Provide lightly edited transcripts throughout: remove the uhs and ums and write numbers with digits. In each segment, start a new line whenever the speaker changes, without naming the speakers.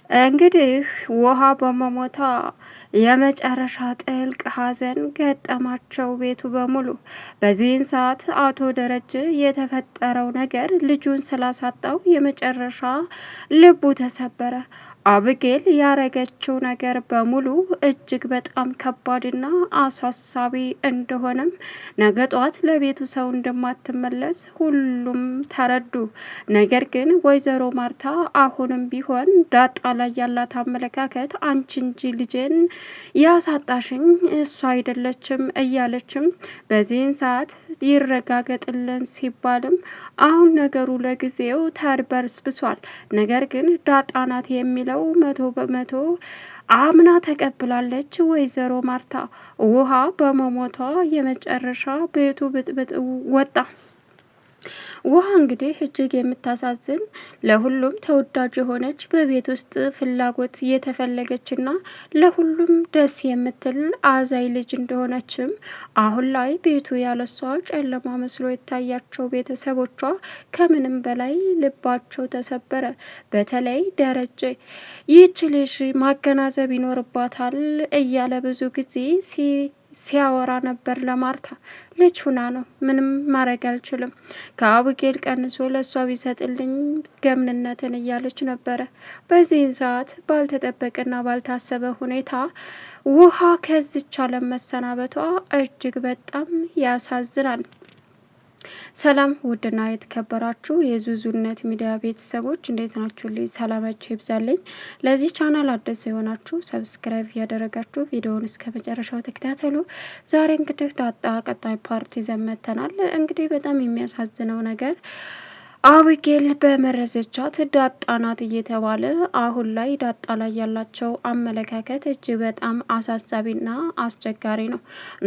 እንግዲህ ውሃ በመሞቷ የመጨረሻ ጥልቅ ሐዘን ገጠማቸው ቤቱ በሙሉ። በዚህን ሰዓት አቶ ደረጀ የተፈጠረው ነገር ልጁን ስላሳጣው የመጨረሻ ልቡ ተሰበረ። አብጌል ያረገችው ነገር በሙሉ እጅግ በጣም ከባድና አሳሳቢ እንደሆነም ነገ ጧት ለቤቱ ሰው እንደማትመለስ ሁሉም ተረዱ። ነገር ግን ወይዘሮ ማርታ አሁንም ቢሆን ዳጣ ላይ ያላት አመለካከት አንቺ እንጂ ልጄን ያሳጣሽኝ እሷ አይደለችም እያለችም በዚህን ሰዓት ይረጋገጥልን ሲባልም አሁን ነገሩ ለጊዜው ተድበስብሷል። ነገር ግን ዳጣ ናት የሚለው 100% አምና ተቀብላለች። ወይዘሮ ማርታ ውሃ በመሞቷ የመጨረሻ ቤቱ ብጥብጥ ወጣ። ውሃ እንግዲህ እጅግ የምታሳዝን ለሁሉም ተወዳጅ የሆነች በቤት ውስጥ ፍላጎት የተፈለገችና ለሁሉም ደስ የምትል አዛኝ ልጅ እንደሆነችም አሁን ላይ ቤቱ ያለሷ ጨለማ መስሎ የታያቸው ቤተሰቦቿ ከምንም በላይ ልባቸው ተሰበረ። በተለይ ደረጀ ይህች ልጅ ማገናዘብ ይኖርባታል እያለ ብዙ ጊዜ ሲያወራ ነበር ለማርታ። ልጅ ሁና ነው፣ ምንም ማድረግ አልችልም፣ ከአቡጌል ቀንሶ ለእሷ ቢሰጥልኝ ገምንነትን እያለች ነበረ። በዚህን ሰዓት ባልተጠበቀና ባልታሰበ ሁኔታ ውሃ ከዚች ዓለም መሰናበቷ እጅግ በጣም ያሳዝናል። ሰላም ውድና የተከበራችሁ የዙዙነት ሚዲያ ቤተሰቦች እንዴት ናችሁ? ልይ ሰላማችሁ ይብዛልኝ። ለዚህ ቻናል አዲስ የሆናችሁ ሰብስክራይብ እያደረጋችሁ ቪዲዮውን እስከ መጨረሻው ተከታተሉ። ዛሬ እንግዲህ ዳጣ ቀጣይ ፓርቲ ዘመተናል። እንግዲህ በጣም የሚያሳዝነው ነገር አቢጌል በመረዘቻት ዳጣ ናት እየተባለ አሁን ላይ ዳጣ ላይ ያላቸው አመለካከት እጅግ በጣም አሳሳቢና አስቸጋሪ ነው።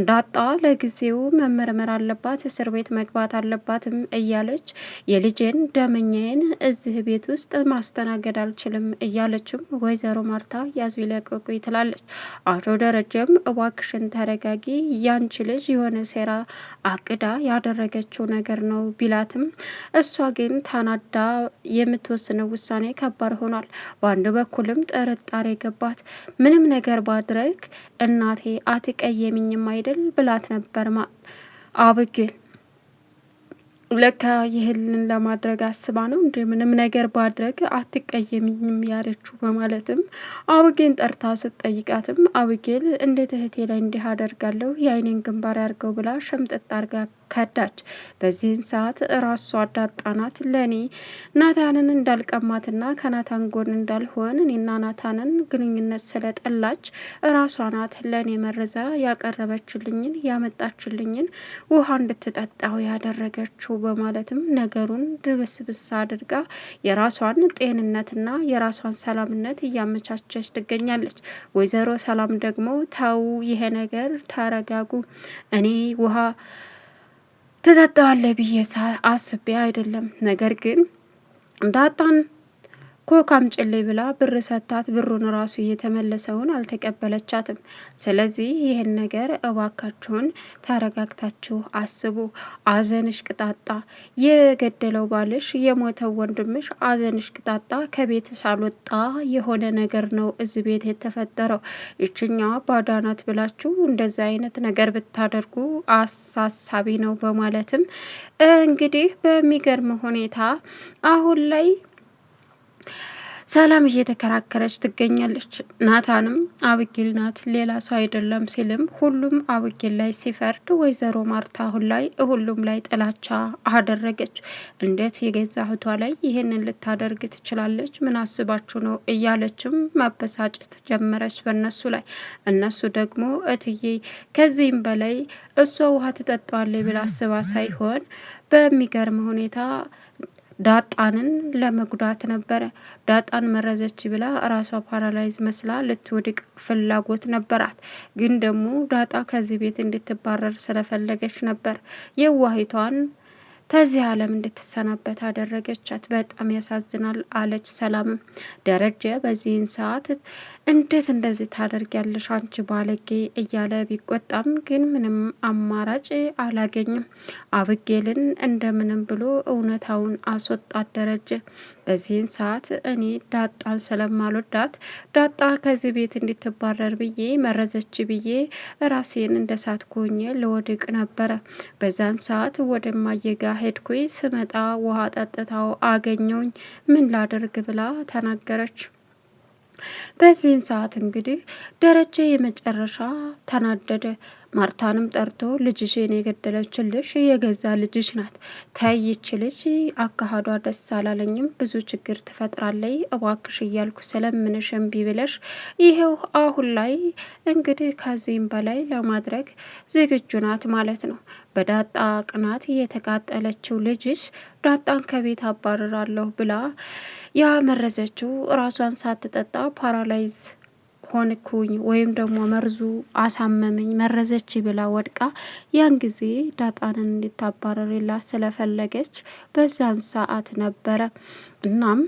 ዳጣ ለጊዜው መመርመር አለባት፣ እስር ቤት መግባት አለባትም እያለች የልጄን ደመኛዬን እዚህ ቤት ውስጥ ማስተናገድ አልችልም እያለችም ወይዘሮ ማርታ ያዙ ይለቀቁ ትላለች። አቶ ደረጀም እባክሽን ተረጋጊ፣ ያንቺ ልጅ የሆነ ሴራ አቅዳ ያደረገችው ነገር ነው ቢላትም እሷ ግን ታናዳ የምትወስነው ውሳኔ ከባድ ሆኗል። በአንድ በኩልም ጥርጣሬ ገባት። ምንም ነገር ባድረግ እናቴ አትቀየሚኝም አይደል ብላት ነበር አብግል። ለካ ይህንን ለማድረግ አስባ ነው እንደ ምንም ነገር ባድረግ አትቀየሚኝም ያለችው በማለትም አብጌን ጠርታ ስትጠይቃትም አብጌል እንዴት እህቴ ላይ እንዲህ አደርጋለሁ የአይኔን ግንባር ያርገው ብላ ሸምጠጥ አርጋ ከዳች። በዚህን ሰዓት ራሷ ዳጣናት ለኔ ናታንን እንዳልቀማትና ከናታን ጎን እንዳልሆን እኔና ናታንን ግንኙነት ስለጠላች ራሷ ናት ለኔ መረዛ ያቀረበችልኝን ያመጣችልኝን ውሃ እንድትጠጣው ያደረገችው በማለትም ነገሩን ድብስብስ አድርጋ የራሷን ጤንነትና የራሷን ሰላምነት እያመቻቸች ትገኛለች። ወይዘሮ ሰላም ደግሞ ተው ይሄ ነገር ተረጋጉ፣ እኔ ውሃ ትጠጣዋለህ ብዬ አስቤ አይደለም፣ ነገር ግን ዳጣን ኮክ አምጪልኝ ብላ ብር ሰታት ብሩን ራሱ እየተመለሰውን አልተቀበለቻትም። ስለዚህ ይህን ነገር እባካችሁን ተረጋግታችሁ አስቡ። አዘንሽ ቅጣጣ፣ የገደለው ባልሽ የሞተው ወንድምሽ አዘንሽ ቅጣጣ፣ ከቤት ሳልወጣ የሆነ ነገር ነው እዚህ ቤት የተፈጠረው። ይችኛዋ ባዳናት ብላችሁ እንደዚ አይነት ነገር ብታደርጉ አሳሳቢ ነው በማለትም እንግዲህ በሚገርም ሁኔታ አሁን ላይ ሰላም እየተከራከረች ትገኛለች። ናታንም አብጌል ናት ሌላ ሰው አይደለም ሲልም ሁሉም አብጌል ላይ ሲፈርድ ወይዘሮ ማርታ አሁን ላይ ሁሉም ላይ ጥላቻ አደረገች። እንዴት የገዛ እህቷ ላይ ይህንን ልታደርግ ትችላለች? ምን አስባችሁ ነው እያለችም ማበሳጨት ጀመረች በእነሱ ላይ። እነሱ ደግሞ እትዬ ከዚህም በላይ እሷ ውሃ ትጠጣዋለች ብላ አስባ ሳይሆን በሚገርም ሁኔታ ዳጣንን ለመጉዳት ነበረ። ዳጣን መረዘች ብላ ራሷ ፓራላይዝ መስላ ልትወድቅ ፍላጎት ነበራት። ግን ደግሞ ዳጣ ከዚህ ቤት እንድትባረር ስለፈለገች ነበር የዋሂቷን ከዚህ ዓለም እንድትሰናበት አደረገቻት። በጣም ያሳዝናል አለች ሰላምም። ደረጀ በዚህን ሰዓት እንዴት እንደዚህ ታደርጊያለሽ አንቺ ባለጌ እያለ ቢቆጣም ግን ምንም አማራጭ አላገኝም። አብጌልን እንደምንም ብሎ እውነታውን አስወጣት ደረጀ። በዚህን ሰዓት እኔ ዳጣን ስለማልወዳት ዳጣ ከዚህ ቤት እንድትባረር ብዬ መረዘች ብዬ ራሴን እንደ ሳት ኮኜ ልወድቅ ነበረ። በዛን ሰዓት ወደ ማየጋ ሄድኩኝ። ስመጣ ውሃ ጠጥታው አገኘውኝ። ምን ላደርግ ብላ ተናገረች። በዚህን ሰዓት እንግዲህ ደረጀ የመጨረሻ ተናደደ። ማርታንም ጠርቶ ልጅሽን የገደለችልሽ የገዛ ልጅሽ ናት። ተይች ልጅ አካሃዷ ደስ አላለኝም፣ ብዙ ችግር ትፈጥራለይ፣ እባክሽ እያልኩ ስለምንሽ እምቢ ብለሽ ይኸው አሁን ላይ እንግዲህ ከዚህም በላይ ለማድረግ ዝግጁ ናት ማለት ነው። በዳጣ ቅናት የተቃጠለችው ልጅሽ ዳጣን ከቤት አባረራለሁ ብላ ያመረዘችው ራሷን ሳትጠጣ ፓራላይዝ ሆንኩኝ ወይም ደግሞ መርዙ አሳመመኝ መረዘች ብላ ወድቃ ያን ጊዜ ዳጣንን እንድታባረርላት ስለፈለገች በዛን ሰዓት ነበረ። እናም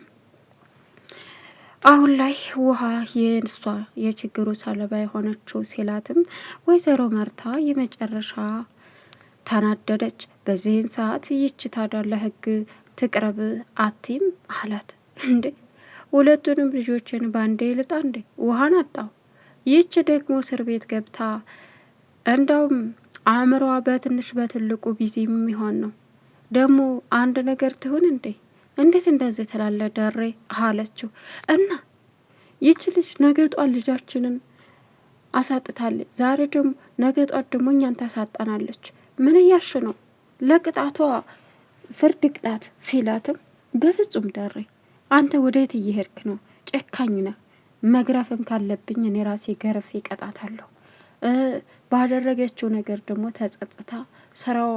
አሁን ላይ ውሃ የእሷ የችግሩ ሰለባ የሆነችው ሲላትም ወይዘሮ መርታ የመጨረሻ ተናደደች። በዚህን ሰዓት ይች ታዲያ ለህግ ትቅረብ አቲም አላት። እንዴ ሁለቱንም ልጆችን ባንዴ ልጣ እንዴ? ውሃን አጣው። ይች ደግሞ እስር ቤት ገብታ እንዳውም አእምሯ በትንሽ በትልቁ ቢዚ የሚሆን ነው። ደግሞ አንድ ነገር ትሆን እንዴ? እንዴት እንደዚህ ትላለ ደሬ አለችው። እና ይች ልጅ ነገጧን ልጃችንን አሳጥታለች። ዛሬ ደግሞ ነገጧን ደግሞ እኛን ታሳጣናለች። ምን እያልሽ ነው? ለቅጣቷ ፍርድ ቅጣት ሲላትም በፍጹም ደሬ አንተ ወዴት እየሄድክ ነው? ጨካኝ ነህ። መግረፍም ካለብኝ እኔ ራሴ ገረፌ እቀጣታለሁ። ባደረገችው ነገር ደግሞ ተጸጽታ ስራዋ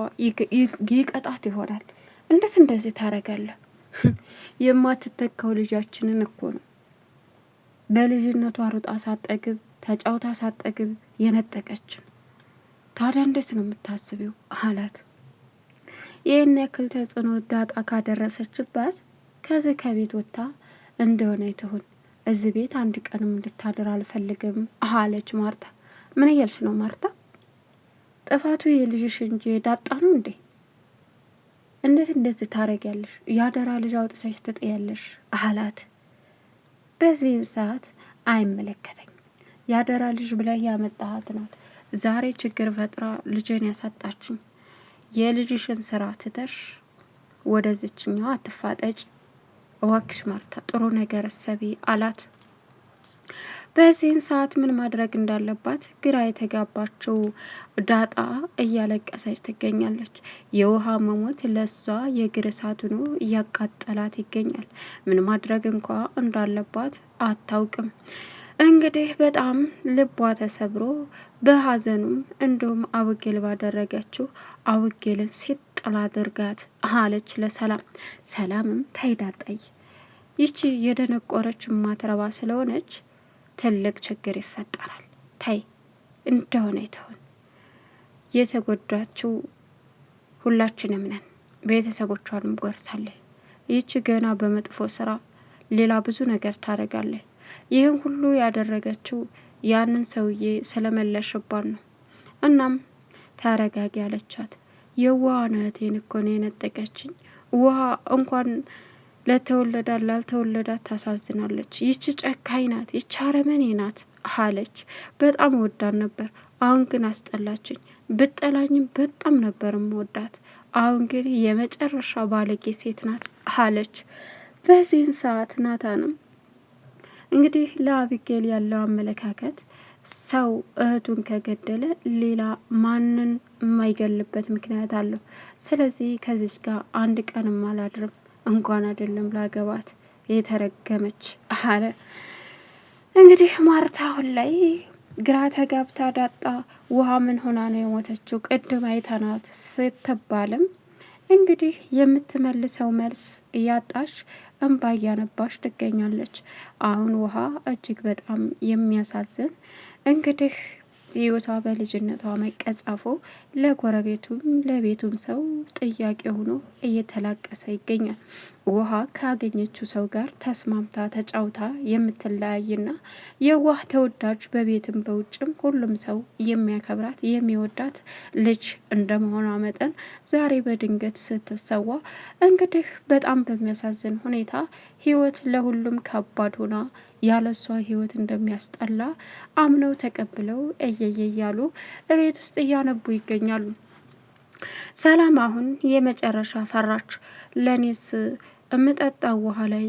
ይቀጣት ይሆናል። እንዴት እንደዚህ ታረጋለህ? የማትተካው ልጃችንን እኮ ነው በልጅነቷ ሩጣ ሳጠግብ ተጫውታ ሳጠግብ የነጠቀችን። ታዲያ እንዴት ነው የምታስቢው አላት። ይህን ያክል ተጽዕኖ ዳጣ ካደረሰችባት ከዚህ ከቤት ወጥታ እንደሆነ ትሁን። እዚህ ቤት አንድ ቀንም እንድታድር አልፈልግም አለች ማርታ። ምን እያልሽ ነው ማርታ? ጥፋቱ የልጅሽ እንጂ ዳጣ ነው እንዴ? እንዴት እንደዚህ ታረጊያለሽ? ያደራ ልጅ አውጥተሽ ትጥያለሽ አላት። በዚህን ሰዓት አይመለከተኝ፣ ያደራ ልጅ ብለህ ያመጣሃት ናት ዛሬ ችግር ፈጥራ ልጅን ያሳጣችኝ። የልጅሽን ስራ ትተሽ ወደዚችኛው አትፋጠጭ እዋክሽ ማርታ፣ ጥሩ ነገር እሰቢ አላት። በዚህን ሰዓት ምን ማድረግ እንዳለባት ግራ የተጋባችው ዳጣ እያለቀሰች ትገኛለች። የውሃ መሞት ለሷ የእግር እሳት ሆኖ እያቃጠላት ይገኛል። ምን ማድረግ እንኳ እንዳለባት አታውቅም። እንግዲህ በጣም ልቧ ተሰብሮ በሀዘኑም እንዲሁም አውጌል ባደረገችው አውጌልን ሲጥል አድርጋት አለች ለሰላም። ሰላምም ታይዳጣይ ይቺ የደነቆረች ማትረባ ስለሆነች ትልቅ ችግር ይፈጠራል። ታይ እንደሆነ ይተውን። የተጎዳችው ሁላችንም ነን። ቤተሰቦቿንም ጎርታለች። ይቺ ገና በመጥፎ ስራ ሌላ ብዙ ነገር ታደርጋለች። ይህን ሁሉ ያደረገችው ያንን ሰውዬ ስለመለሽባን ነው። እናም ተረጋጊ አለቻት። የዋህ እህቴን እኮ ነው የነጠቀችኝ። ውሃ እንኳን ለተወለዳት ላልተወለዳት ታሳዝናለች። ይቺ ጨካኝ ናት፣ ይቺ አረመኔ ናት አለች። በጣም ወዳት ነበር፣ አሁን ግን አስጠላችኝ። ብጠላኝም በጣም ነበር ምወዳት፣ አሁን ግን የመጨረሻ ባለጌ ሴት ናት አለች። በዚህን ሰዓት ናታንም እንግዲህ ለአቢጌል ያለው አመለካከት ሰው እህቱን ከገደለ ሌላ ማንን የማይገልበት ምክንያት አለው። ስለዚህ ከዚች ጋር አንድ ቀንም አላድርም እንኳን አይደለም ላገባት የተረገመች አለ። እንግዲህ ማርታ አሁን ላይ ግራ ተጋብታ ዳጣ ውሃ ምን ሆና ነው የሞተችው ቅድም አይተናት ስትባልም እንግዲህ የምትመልሰው መልስ እያጣች እንባ እያነባች ትገኛለች። አሁን ውሃ እጅግ በጣም የሚያሳዝን እንግዲህ ህይወቷ በልጅነቷ መቀጻፎ ለጎረቤቱም ለቤቱም ሰው ጥያቄ ሆኖ እየተላቀሰ ይገኛል። ውሃ ካገኘችው ሰው ጋር ተስማምታ ተጫውታ የምትለያይና የዋህ ተወዳጅ በቤትም በውጭም ሁሉም ሰው የሚያከብራት የሚወዳት ልጅ እንደመሆኗ መጠን ዛሬ በድንገት ስትሰዋ እንግዲህ በጣም በሚያሳዝን ሁኔታ ህይወት ለሁሉም ከባድ ሆና ያለሷ ህይወት እንደሚያስጠላ አምነው ተቀብለው እየየ እያሉ እቤት ውስጥ እያነቡ ይገኛሉ። ሰላም አሁን የመጨረሻ ፈራች። ለኔስ እምጠጣው ውሃ ላይ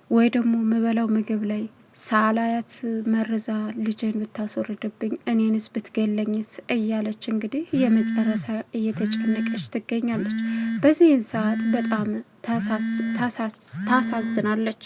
ወይ ደግሞ ምበላው ምግብ ላይ ሳላያት መርዛ ልጄን ብታስወርድብኝ እኔንስ ብትገለኝስ እያለች እንግዲህ የመጨረሻ እየተጨነቀች ትገኛለች። በዚህን ሰዓት በጣም ታሳዝናለች።